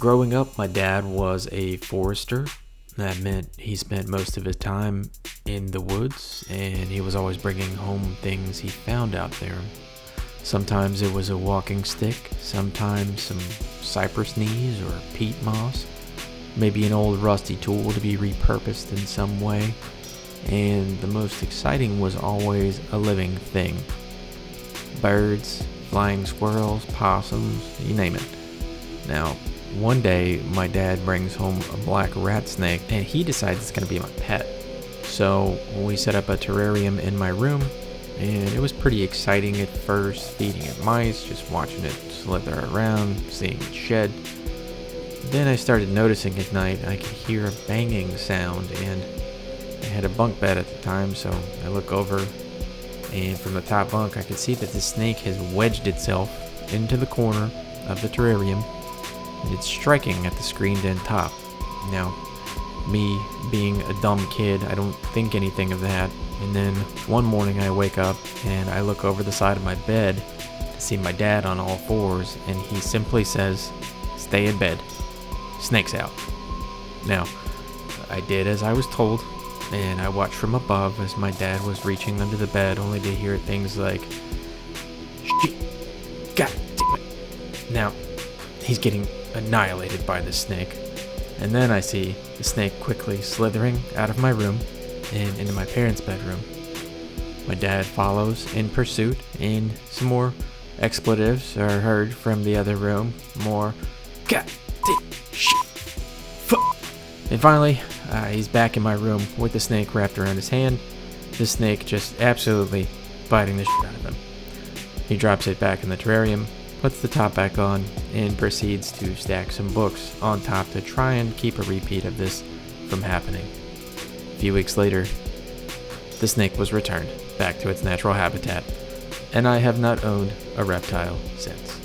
Growing up, my dad was a forester. That meant he spent most of his time in the woods, and he was always bringing home things he found out there. Sometimes it was a walking stick, sometimes some cypress knees or peat moss, maybe an old rusty tool to be repurposed in some way, and the most exciting was always a living thing. Birds, flying squirrels, possums, you name it. Now, one day, my dad brings home a black rat snake, and he decides it's going to be my pet. So we set up a terrarium in my room, and it was pretty exciting at first, feeding it mice, just watching it slither around, seeing it shed. Then I started noticing at night I could hear a banging sound, and I had a bunk bed at the time, so I look over, and from the top bunk I could see that the snake has wedged itself into the corner of the terrarium, and it's striking at the screened in top. Now, me being a dumb kid, I don't think anything of that, and then one morning I wake up and I look over the side of my bed to see my dad on all fours, and he simply says, "Stay in bed. Snake's out." Now, I did as I was told, and I watched from above as my dad was reaching under the bed, only to hear things like, "Shit, God damn it." Now, he's getting annihilated by the snake, and then I see the snake quickly slithering out of my room and into my parents' bedroom. My dad follows in pursuit, and some more expletives are heard from the other room. More "God damn shit, fuck." And finally, he's back in my room with the snake wrapped around his hand. The snake just absolutely biting the shit out of him. He drops it back in the terrarium, puts the top back on, and proceeds to stack some books on top to try and keep a repeat of this from happening. A few weeks later, the snake was returned back to its natural habitat, and I have not owned a reptile since.